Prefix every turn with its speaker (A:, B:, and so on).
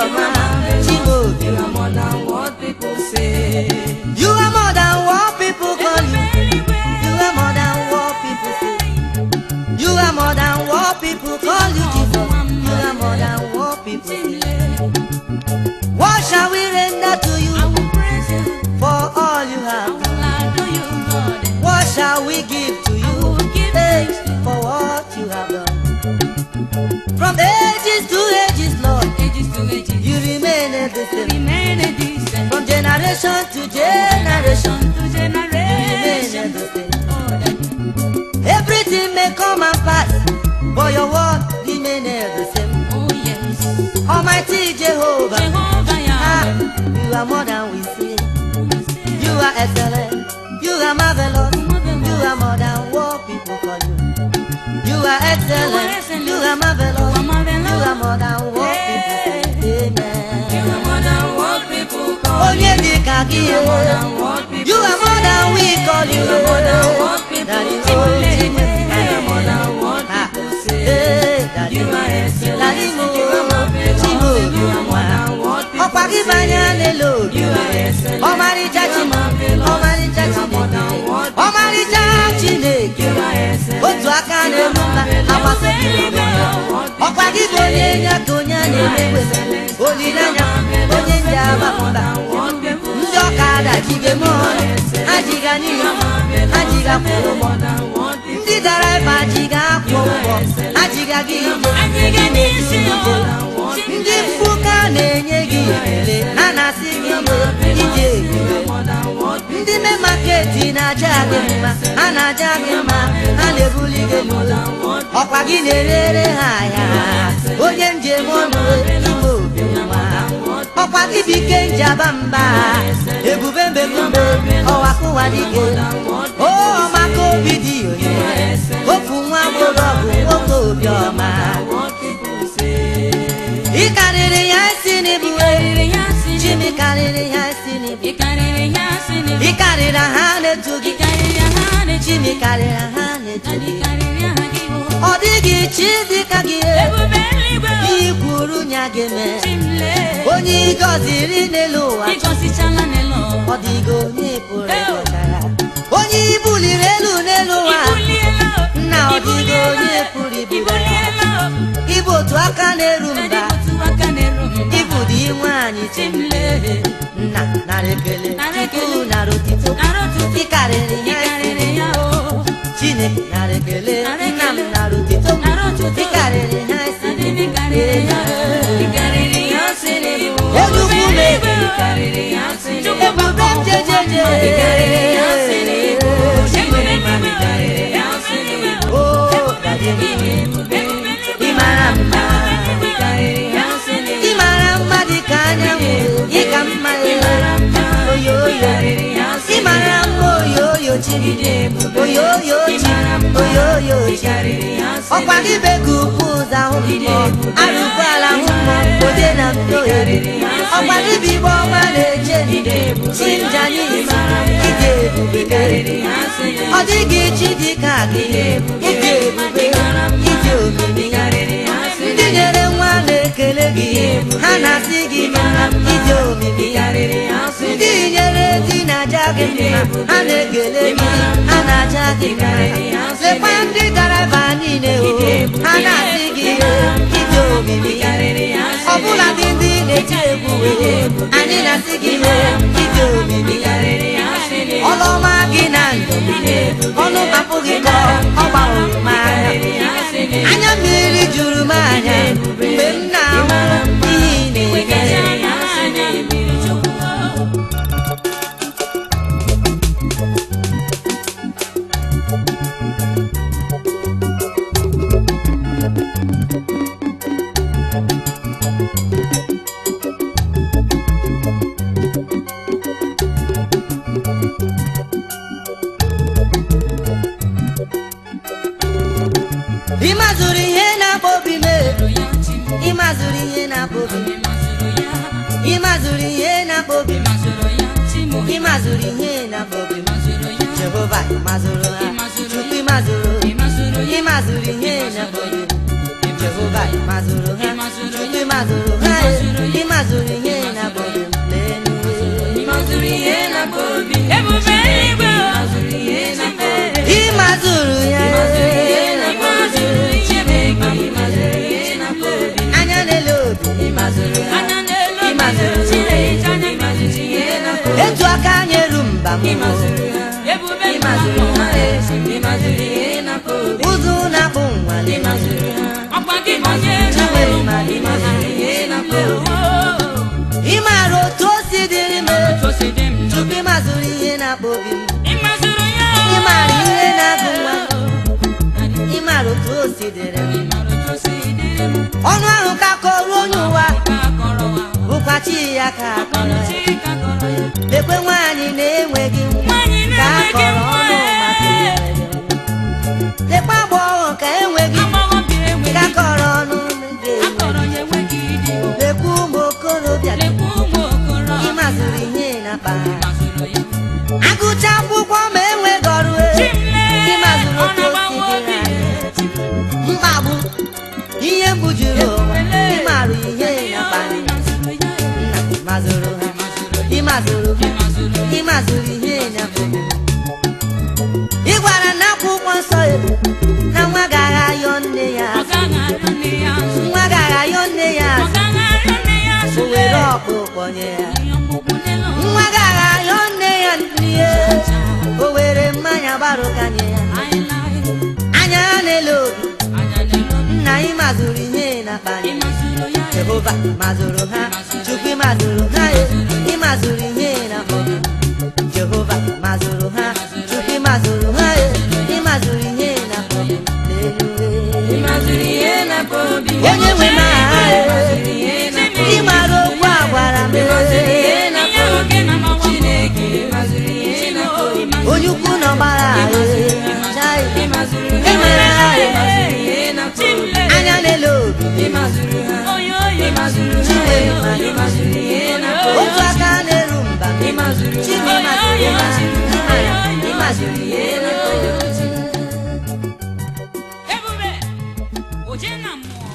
A: ọma. Chimo,
B: You are more than what people say.
A: you are more than what people call you. You are more than what people say. You are more than what people call you, Jesus. You are more than what people say. What shall we render to you
B: I will praise you.
A: for all you
B: I
A: have?
B: will adore you, Lord.
A: What shall we give to you hey, for what you have done? From ages to ages, Lord,
B: Ages to ages,
A: you remain the same.
B: remain a decent.
A: From generation to generation,
B: To
A: you remain
B: generation.
A: the same.
B: Oh, that
A: Everything may come and pass, but your word remain the same.
B: oh yes.
A: Almighty Jehovah,
B: Jehovah
A: ah,
B: Yahweh.
A: you are more than we see. You are excellent, you are marvelous, you are more than what people call you. You are excellent, you are marvelous, you are more than what people say.
B: You are
A: Amen.
B: more than what people call you.
A: Onye dịka gị,
B: You are more than what people
A: you are more than we call you.
B: You are more than what people
A: That is
B: call
A: all.
B: you. You are more than what
A: Ah,
B: people say.
A: eh, that
B: You
A: is
B: are
A: all.
B: excellent.
A: That is all.
B: You are marvelous.
A: Chimo,
B: You are more than what people
A: ọkwa gị banye n'elu obi.
B: You are excellent.
A: Ọmarịcha Chimo, ọmarịcha Chineke, ọmarịcha Chineke.
B: You are excellent.
A: Otu aka na-eru mba, agbasịrị obi ya. Ọkwa gị bụ onye enyi aka onye a na-emegbu emegbu. Olileanya, onye ndị agba mba. Ndị ọkada jiga eme ọrụ, ha jiga n'ihu, ha jiga kwụrụ ụgbọ. Ndị daraiva jiga akwụ ụgbọ, ha jiga gị ije, na-esi ije. Ndị mfuka na-enye gị ekele, ha na-asị gị ije ebube. Ndị me maketi na-aja gị mma, ha na-aja gị mma, ha na-ebuli gị elu. Ọkwa gị na-erere ha ahịa, onye njem ọnụ ime obi nwa. Ọkwa gị bụ ike njaba mba, ebube mbebube ọwa kụwa dike. O ọmaka obi dị onye, ofu nwa agboro ọgụ nwoke obi ọma. Ị karịrị ya isi n'ibuwe, Chimi karịrị ya isi n'ibu. Ị karịrị ha na-etu gị, Chimi karịrị ha na-etu gị. Ọ dịghị chi dịka gị, ihe kwuru nya gị mee. Onye ị gọziri n'elu ụwa, ọ dịghị onye pụrụ ịgọchara. Onye i buliri elu n'elu ụwa, nna ọ dịghị onye pụrụ iburu ya. Ịbụ otu aka na-eru mba, ịbụ dị nwanyị Chimle. Nna nara ekele, Chukwu nara otito, ị karịrị ya isi. Chineke nara ekele, nna m nara otito, ị karịrị ha isi. Ojukwu na-ebi, ebube jejeje. Oh, ị mara mma, ị mara mma dị ka anyanwụ, ị ka mma oyoyo. Ị mara mma oyoyo Chimle, oyoyo Chimle, oyoyo Chimle. Ọkwa gị beku ukwu ụzọ ahụ mmụọ, arụkwala ahụ mmụọ, ode na ntohere. Ọkwa gị bụ igbe ọma na-eche, Chinja n'ime, ịdị ebube. Ọ dịghị chi dị ka gị, ịdị ebube, ịdị omimi. Ndị nyere nwa na-ekele gị, ha na-asị gị mara, ịdị omimi. Ndị nyere di na-aja gị mma, ha na-ekele gị, ha na-aja gị mma. Lekwa ndị daraiva niile o, ha na-asị gị ịdị omimi. Ọbụla dị ndị na-eti egwu anyị na-asị gị ịdị omimi. Ọlụọma gị na ndụ ọnụ apụghị kọ, ọ gbahụrụ m anya. Anya mmiri juru m anya mgbe m na-ahụ ihe ị na-eme. Ịmazụrụ ihe na-akpọ obi m, ịmazụrụ ihe na-akpọ obi m, ịmazụrụ ihe na-akpọ obi m, ịmazụrụ ihe na-akpọ obi m. Jehova ịmazụrụ ha, Chukwu ịmazụrụ, ịmazụrụ ihe na-akpọ obi m. Jehova ịmazụrụ ha, Chukwu ịmazụrụ ha, ịmazụrụ ịmazụrụ ihe na-akpọ obi m n'elu.
B: ịmazụrụ ihe na-akpọ obi m.
C: Ebube eluigwe o.
B: ịmazụrụ ihe na-akpọ obi m.
A: ịmazụrụ ya
B: ịmazụrụ ihe na-akpọ obi m. Chineke ịmazụrụ ihe na-akpọ obi m.
A: anya n'elu obi
B: ịmazụrụ ha.
C: Anya n'elu obi
B: ịmazụrụ
C: Chineke anya
B: ịmazụrụ ihe na-akpọ obi m.
A: etu aka anyị eru mba m
B: ịmazụrụ ha.
C: Ebube
B: ịmazụrụ ha. ịmazụrụ ihe na-akpọ obi m.
A: ụzụ na-akpụ nwale
B: ịmazụrụ ha.
C: ọkwa gị bụ onye
B: Chineke ịmazụrụ ihe na-akpọ obi m.
A: ịmara otu o si dịrị m
C: Tosi dị m
A: tupu ịmazụrụ ihe na-akpọ obi m
C: ịmazụrụ ya o.
A: ịmara ihe na-agụ nwa ịmara otu o si dịrị m ọnụ ahụ ka kọrọ onye ụwa bụkwa chi ya ka akọrọ ya lekwe nwaanyị na-enweghị nwa ka akọrọ ọnụ maka enweghị nwa lekwe agbọghọ ka enweghị ka akọrọ ọnụ ga-enweghị lekwe ụmụ okorobịa ịmazụrụ ihe na-akpa agụcha akwụkwọ ma enweghị ọrụ ịmazụrụ otu o si dịrị anyị mkpagbu ihe mbujuru ụwa ịmarụ ihe na-akpa ịmazụrụ ha ịmazụrụ ihe na-akpa ị gwara na akwụkwọ nsọ na nwa gara ayọ nne ya nwa gara ayọ nne ya o were ọkpụkpọ nye ya nwa gara ayọ nne ya n'ihe o were mmanya gbarụka nye ya anya ya n'elu obi nna ịmazụrụ ihe na-akpa Jehova mazụrụ ha Chukwu ịmazụrụ ha ịmazụrụ ihe na-akpa Jehova mazụrụ ha Chukwu ịmazụrụ ha ịmazụrụ ihe na-akpa n'elu
B: ịmazụrụ ihe na-akpọ obi m.
A: onye nwe m aha
B: ịmazụrụ ihe na-akpọ obi m.
A: ịmara okwu a gwara m
B: ịmazụrụ ihe na-akpọ obi m. Chineke ịmazụrụ ihe na-akpọ obi m.
A: onye ukwu na ọgbara chai
B: ịmazụrụ ha.
A: ịmara ha
B: ịmazụrụ ihe na-akpọ obi m.
A: anya n'elu obi
B: ịmazụrụ ha. ịmazụrụ ha. ịmazụrụ ihe na-akpọ obi m.
A: otu aka na-eru mba
B: ịmazụrụ
A: chi
B: ha.
A: ịmazụrụ ha
B: ịmazụrụ ihe na-akpọ obi m.
C: Ebube oje na mmụọ